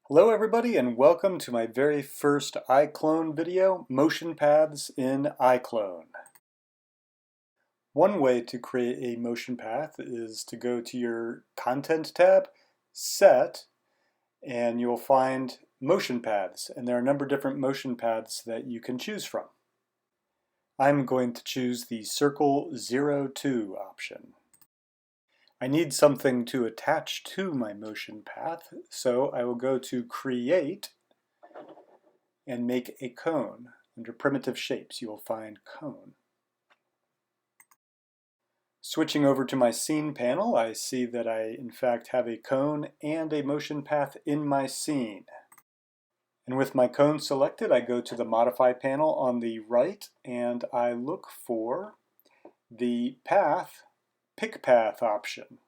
Hello everybody and welcome to my very first iClone video, Motion Paths in iClone. One way to create a motion path is to go to your Content tab, Set, and you'll find Motion Paths, and there are a number of different motion paths that you can choose from. I'm going to choose the Circle 02 option. I need something to attach to my motion path, so I will go to Create and make a cone. Under Primitive Shapes, you will find Cone. Switching over to my scene panel, I see that I in fact have a cone and a motion path in my scene. And with my cone selected, I go to the Modify panel on the right and I look for the Path, Pick Path option.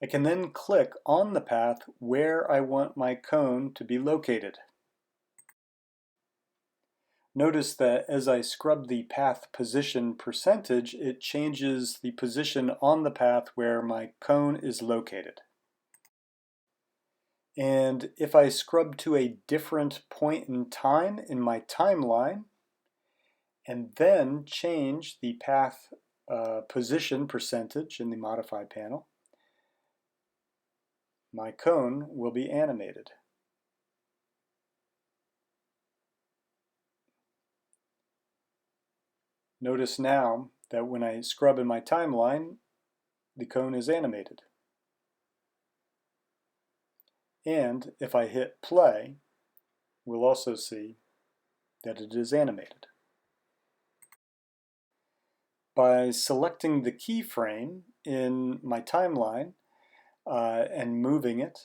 I can then click on the path where I want my cone to be located. Notice that as I scrub the path position percentage, it changes the position on the path where my cone is located. And if I scrub to a different point in time in my timeline, and then change the path position percentage in the Modify panel, my cone will be animated. Notice now that when I scrub in my timeline, the cone is animated. And if I hit play, we'll also see that it is animated. By selecting the keyframe in my timeline and moving it,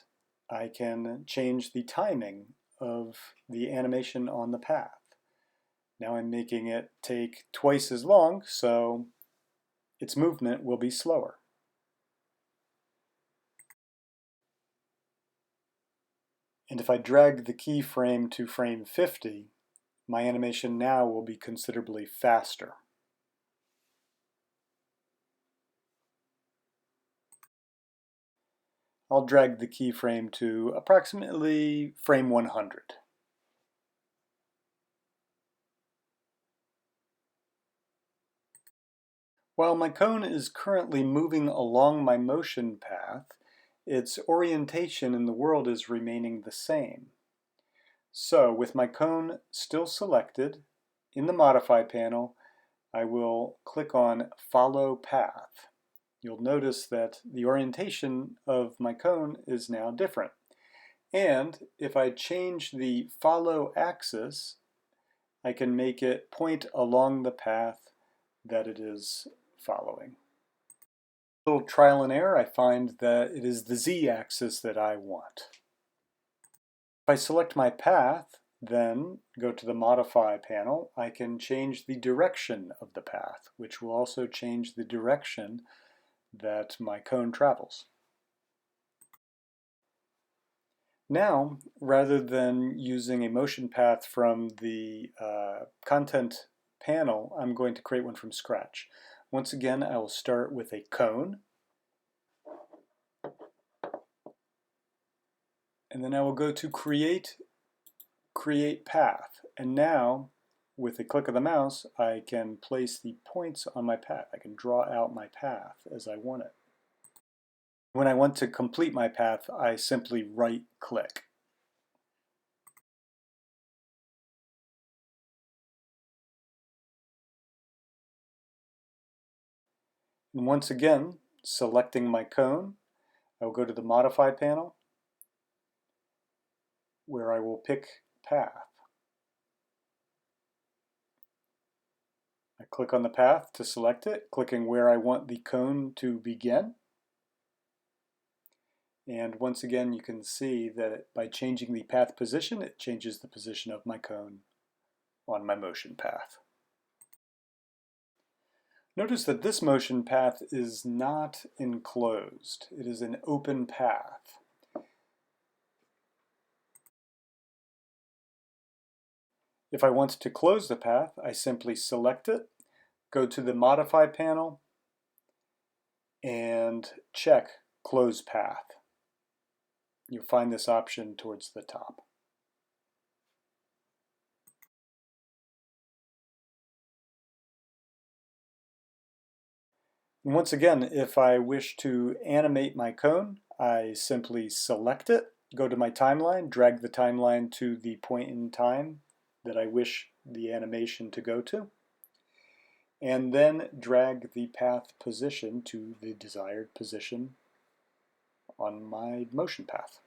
I can change the timing of the animation on the path. Now I'm making it take twice as long, so its movement will be slower. And if I drag the keyframe to frame 50, my animation now will be considerably faster. I'll drag the keyframe to approximately frame 100. While my cone is currently moving along my motion path, its orientation in the world is remaining the same. So with my cone still selected, in the Modify panel, I will click on Follow Path. You'll notice that the orientation of my cone is now different. And if I change the follow axis, I can make it point along the path that it is following. A little trial and error, I find that it is the z-axis that I want. If I select my path, then go to the Modify panel, I can change the direction of the path, which will also change the direction that my cone travels. Now, rather than using a motion path from the Content panel, I'm going to create one from scratch. Once again, I will start with a cone, and then I will go to Create Path. And now, with a click of the mouse, I can place the points on my path. I can draw out my path as I want it. When I want to complete my path, I simply right-click. And once again, selecting my cone, I will go to the Modify panel, where I will pick Path. I click on the path to select it, clicking where I want the cone to begin. And once again, you can see that by changing the path position, it changes the position of my cone on my motion path. Notice that this motion path is not enclosed. It is an open path. If I want to close the path, I simply select it, go to the Modify panel, and check Close Path. You'll find this option towards the top. And once again, if I wish to animate my cone, I simply select it, go to my timeline, drag the timeline to the point in time that I wish the animation to go to, and then drag the path position to the desired position on my motion path.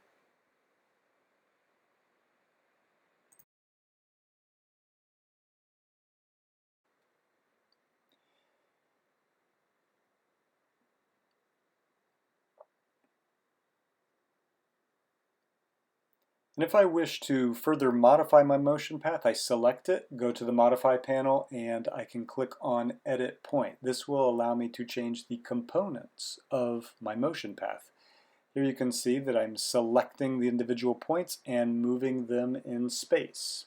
And if I wish to further modify my motion path, I select it, go to the Modify panel, and I can click on Edit Point. This will allow me to change the components of my motion path. Here you can see that I'm selecting the individual points and moving them in space.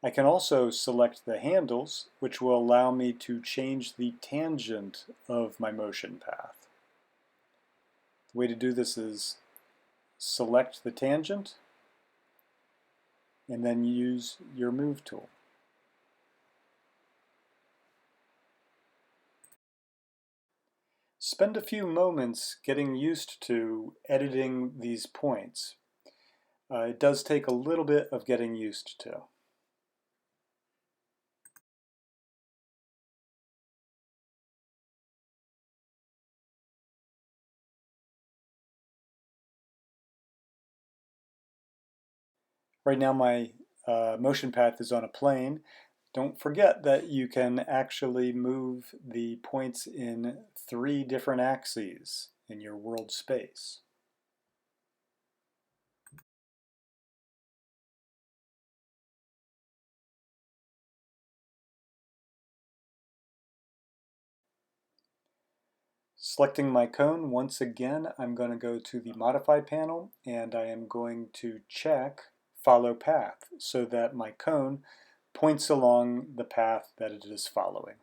I can also select the handles, which will allow me to change the tangent of my motion path. The way to do this is select the tangent and then use your move tool. Spend a few moments getting used to editing these points. It does take a little bit of getting used to. Right now my motion path is on a plane. Don't forget that you can actually move the points in 3 different axes in your world space. Selecting my cone, once again, I'm going to go to the Modify panel and I am going to check Follow Path so that my cone points along the path that it is following.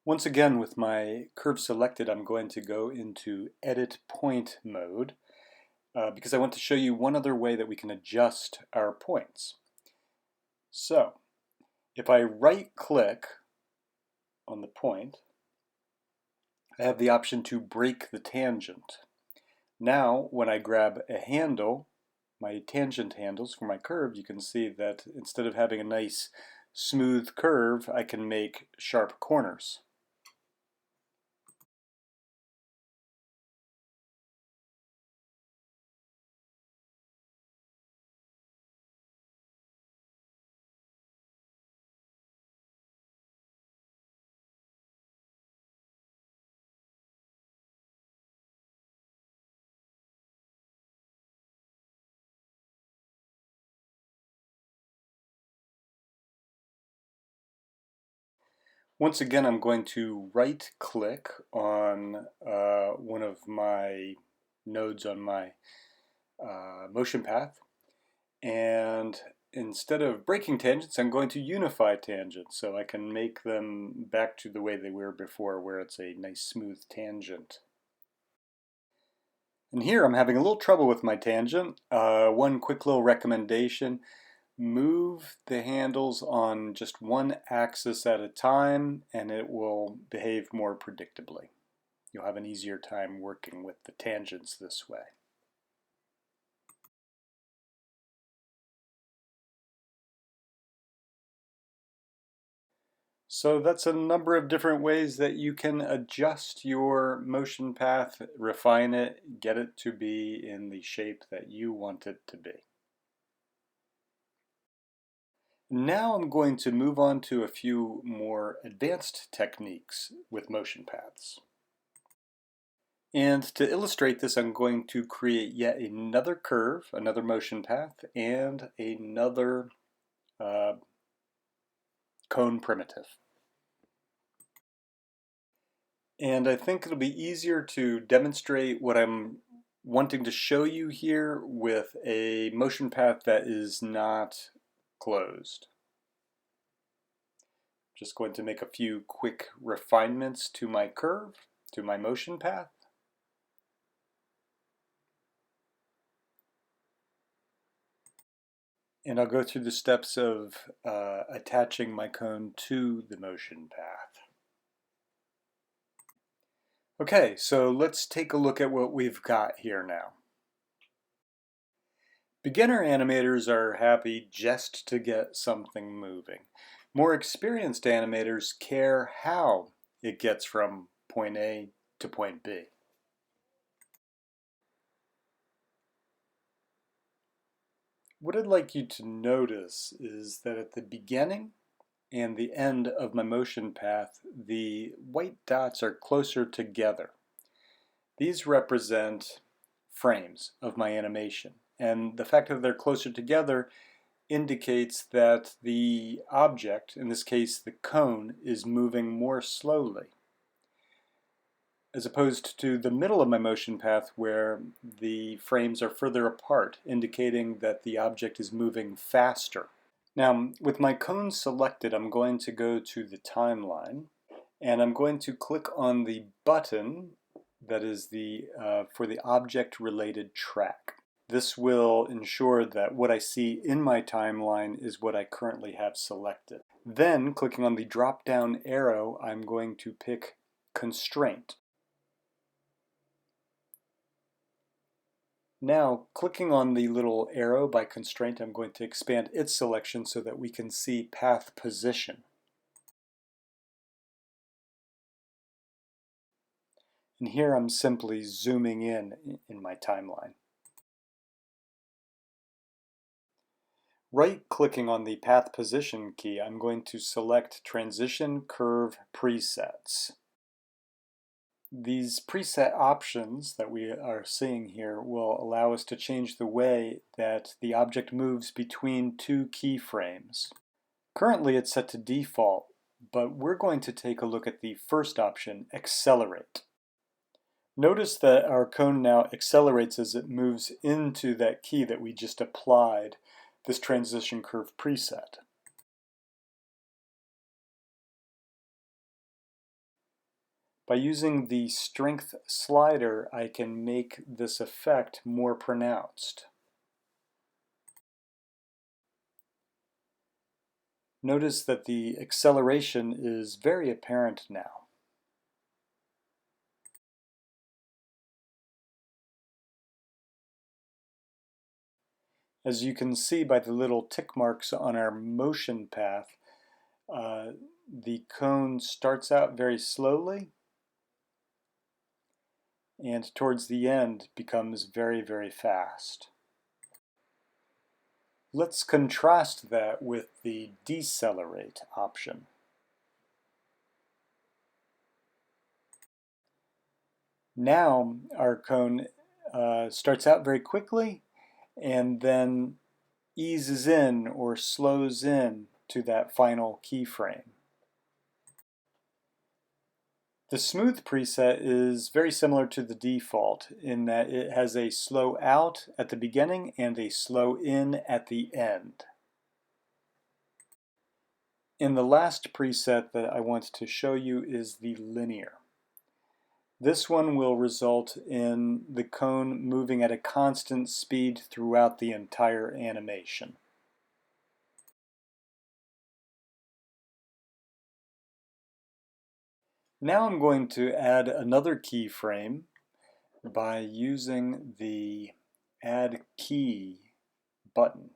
Once again, with my curve selected, I'm going to go into Edit Point mode because I want to show you one other way that we can adjust our points. So, if I right-click on the point, I have the option to break the tangent. Now, when I grab a handle, my tangent handles for my curve, you can see that instead of having a nice smooth curve, I can make sharp corners. Once again, I'm going to right-click on one of my nodes on my motion path, and instead of breaking tangents, I'm going to unify tangents so I can make them back to the way they were before, where it's a nice smooth tangent. And here I'm having a little trouble with my tangent. One quick little recommendation: move the handles on just one axis at a time and it will behave more predictably. You'll have an easier time working with the tangents this way. So that's a number of different ways that you can adjust your motion path, refine it, get it to be in the shape that you want it to be. Now I'm going to move on to a few more advanced techniques with motion paths. And to illustrate this, I'm going to create yet another curve, another motion path, and another cone primitive. And I think it'll be easier to demonstrate what I'm wanting to show you here with a motion path that is not closed. Just going to make a few quick refinements to my curve, to my motion path. And I'll go through the steps of attaching my cone to the motion path. Okay, so let's take a look at what we've got here now. Beginner animators are happy just to get something moving. More experienced animators care how it gets from point A to point B. What I'd like you to notice is that at the beginning and the end of my motion path, the white dots are closer together. These represent frames of my animation, and the fact that they're closer together indicates that the object, in this case the cone, is moving more slowly, as opposed to the middle of my motion path where the frames are further apart, indicating that the object is moving faster. Now, with my cone selected, I'm going to go to the timeline, and I'm going to click on the button that is for the object-related track. This will ensure that what I see in my timeline is what I currently have selected. Then, clicking on the drop-down arrow, I'm going to pick Constraint. Now, clicking on the little arrow by Constraint, I'm going to expand its selection so that we can see Path Position. And here I'm simply zooming in my timeline. Right-clicking on the Path Position key, I'm going to select Transition Curve Presets. These preset options that we are seeing here will allow us to change the way that the object moves between two keyframes. Currently it's set to default, but we're going to take a look at the first option, Accelerate. Notice that our cone now accelerates as it moves into that key that we just applied, this transition curve preset. By using the strength slider, I can make this effect more pronounced. Notice that the acceleration is very apparent now. As you can see by the little tick marks on our motion path, the cone starts out very slowly and towards the end becomes very, very fast. Let's contrast that with the decelerate option. Now our cone starts out very quickly and then eases in or slows in to that final keyframe. The smooth preset is very similar to the default in that it has a slow out at the beginning and a slow in at the end. And the last preset that I want to show you is the linear. This one will result in the cone moving at a constant speed throughout the entire animation. Now I'm going to add another keyframe by using the Add Key button.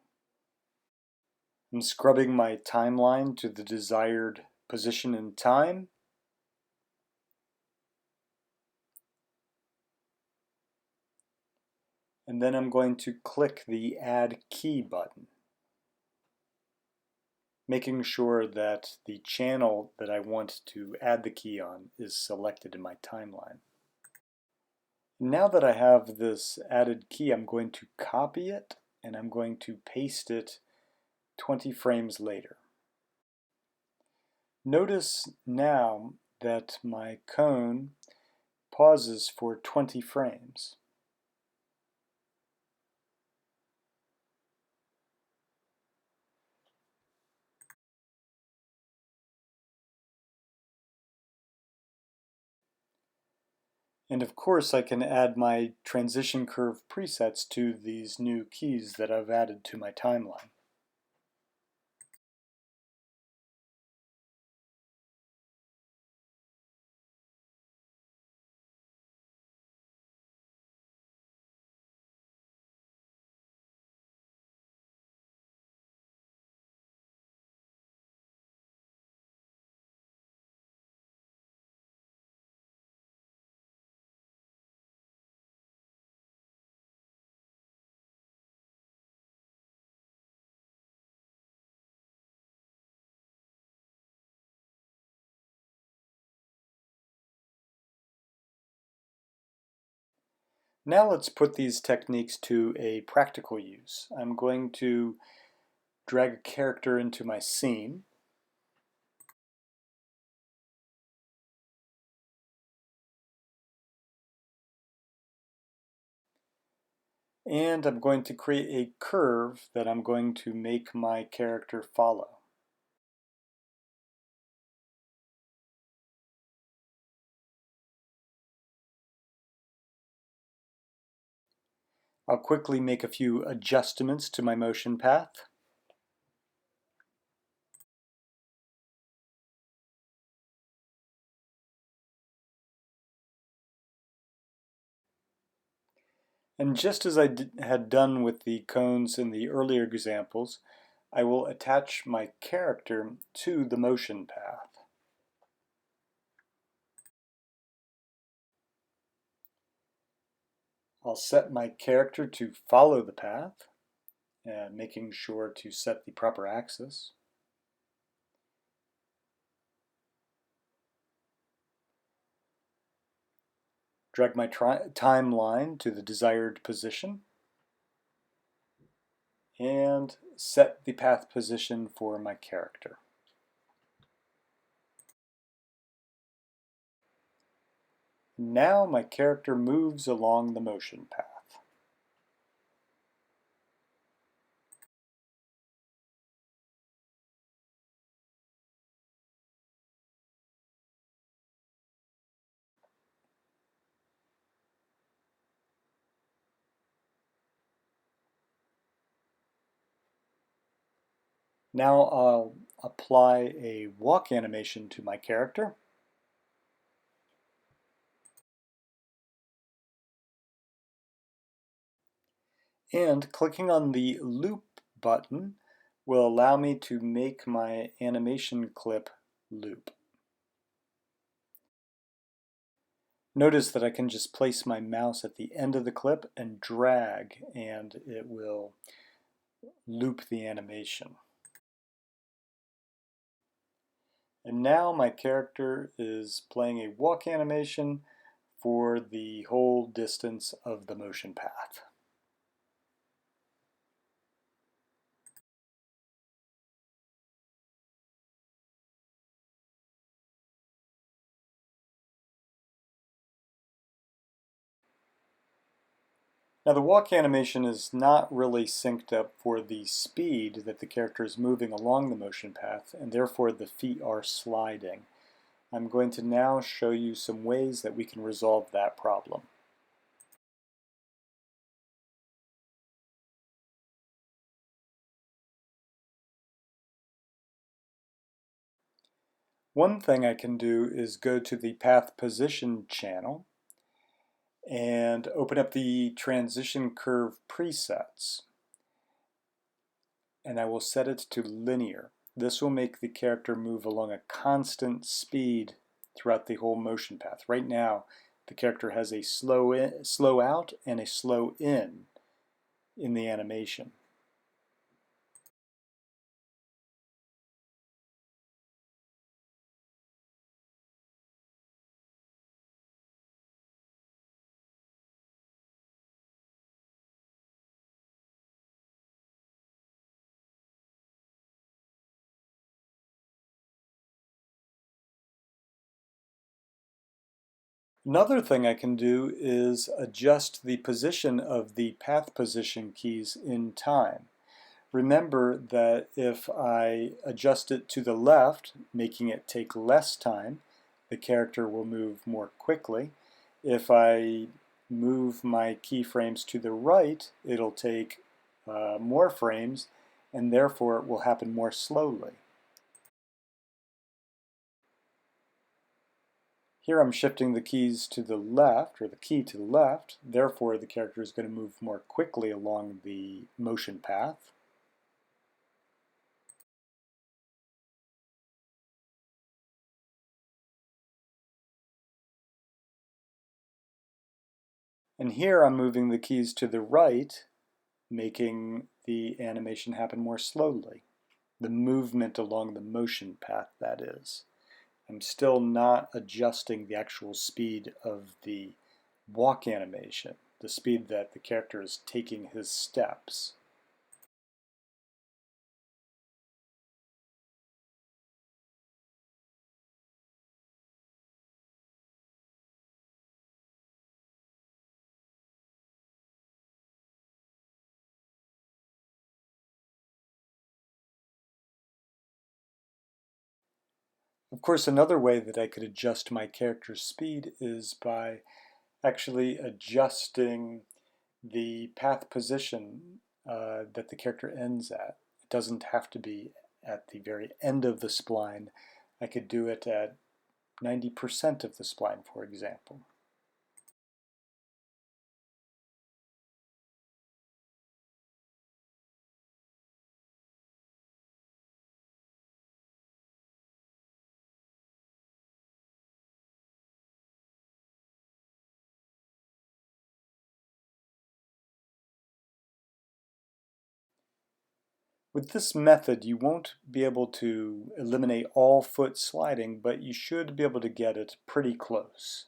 I'm scrubbing my timeline to the desired position and time. And then I'm going to click the Add Key button, making sure that the channel that I want to add the key on is selected in my timeline. Now that I have this added key, I'm going to copy it and I'm going to paste it 20 frames later. Notice now that my cone pauses for 20 frames. And of course, I can add my transition curve presets to these new keys that I've added to my timeline. Now let's put these techniques to a practical use. I'm going to drag a character into my scene. And I'm going to create a curve that I'm going to make my character follow. I'll quickly make a few adjustments to my motion path. And just as I had done with the cones in the earlier examples, I will attach my character to the motion path. I'll set my character to follow the path, making sure to set the proper axis. Drag my timeline to the desired position, and set the path position for my character. Now my character moves along the motion path. Now I'll apply a walk animation to my character. And clicking on the loop button will allow me to make my animation clip loop. Notice that I can just place my mouse at the end of the clip and drag, and it will loop the animation. And now my character is playing a walk animation for the whole distance of the motion path. Now the walk animation is not really synced up for the speed that the character is moving along the motion path, and therefore the feet are sliding. I'm going to now show you some ways that we can resolve that problem. One thing I can do is go to the path position channel and open up the transition curve presets, and I will set it to linear. This will make the character move along a constant speed throughout the whole motion path. Right now, the character has a slow out and a slow in the animation. Another thing I can do is adjust the position of the path position keys in time. Remember that if I adjust it to the left, making it take less time, the character will move more quickly. If I move my keyframes to the right, it'll take more frames, and therefore it will happen more slowly. Here I'm shifting the keys to the left, or the key to the left, therefore the character is going to move more quickly along the motion path. And here I'm moving the keys to the right, making the animation happen more slowly. The movement along the motion path, that is. I'm still not adjusting the actual speed of the walk animation, the speed that the character is taking his steps. Of course, another way that I could adjust my character's speed is by actually adjusting the path position that the character ends at. It doesn't have to be at the very end of the spline. I could do it at 90% of the spline, for example. With this method, you won't be able to eliminate all foot sliding, but you should be able to get it pretty close.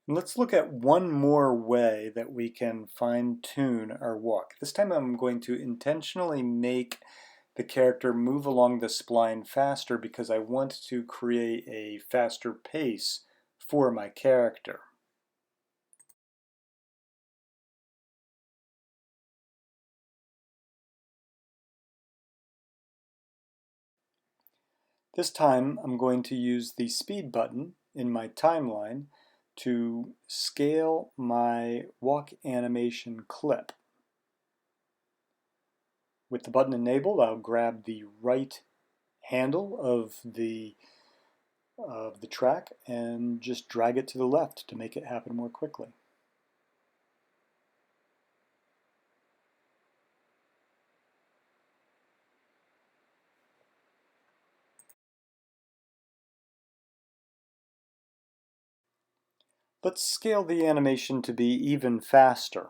And let's look at one more way that we can fine-tune our walk. This time I'm going to intentionally make the character move along the spline faster because I want to create a faster pace for my character. This time I'm going to use the speed button in my timeline to scale my walk animation clip. With the button enabled, I'll grab the right handle of the track and just drag it to the left to make it happen more quickly. Let's scale the animation to be even faster.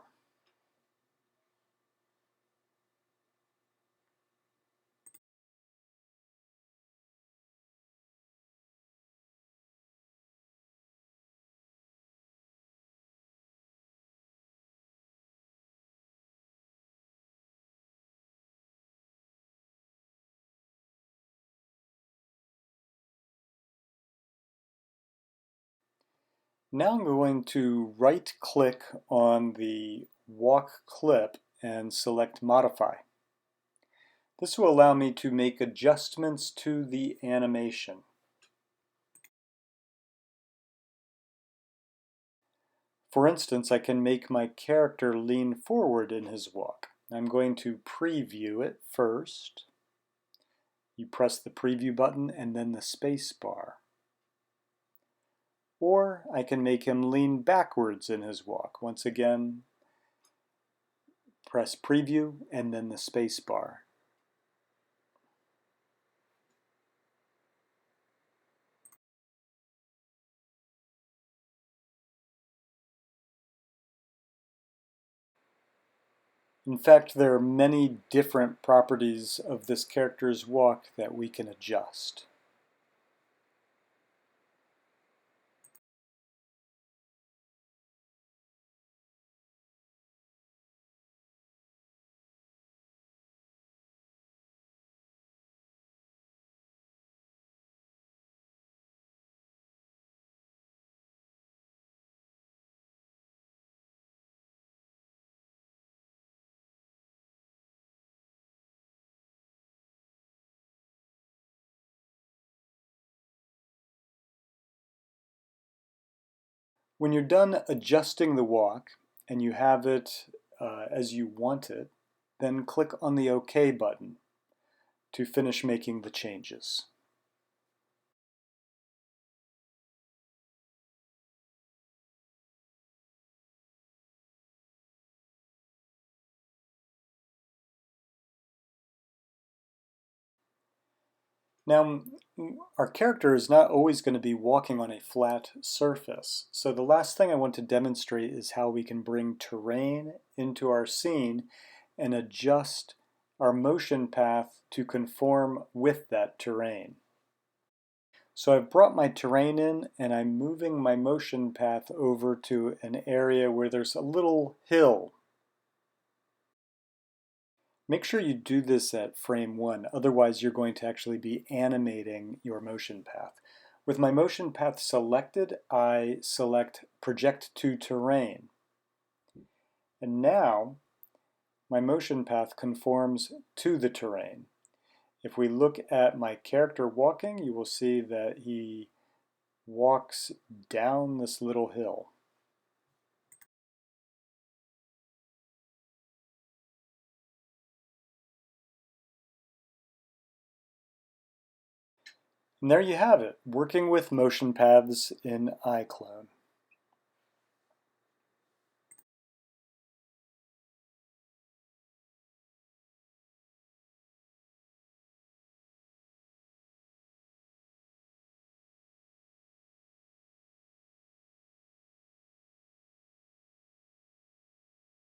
Now I'm going to right-click on the walk clip and select Modify. This will allow me to make adjustments to the animation. For instance, I can make my character lean forward in his walk. I'm going to preview it first. You press the preview button and then the space bar. Or I can make him lean backwards in his walk. Once again, Press Preview and then the space bar. In fact, there are many different properties of this character's walk that we can adjust. When you're done adjusting the walk and you have it as you want it, then click on the OK button to finish making the changes. Now, our character is not always going to be walking on a flat surface, so the last thing I want to demonstrate is how we can bring terrain into our scene and adjust our motion path to conform with that terrain. So I've brought my terrain in and I'm moving my motion path over to an area where there's a little hill. Make sure you do this at frame 1, otherwise you're going to actually be animating your motion path. With my motion path selected, I select Project to Terrain. And now my motion path conforms to the terrain. If we look at my character walking, you will see that he walks down this little hill. And there you have it, working with motion paths in iClone.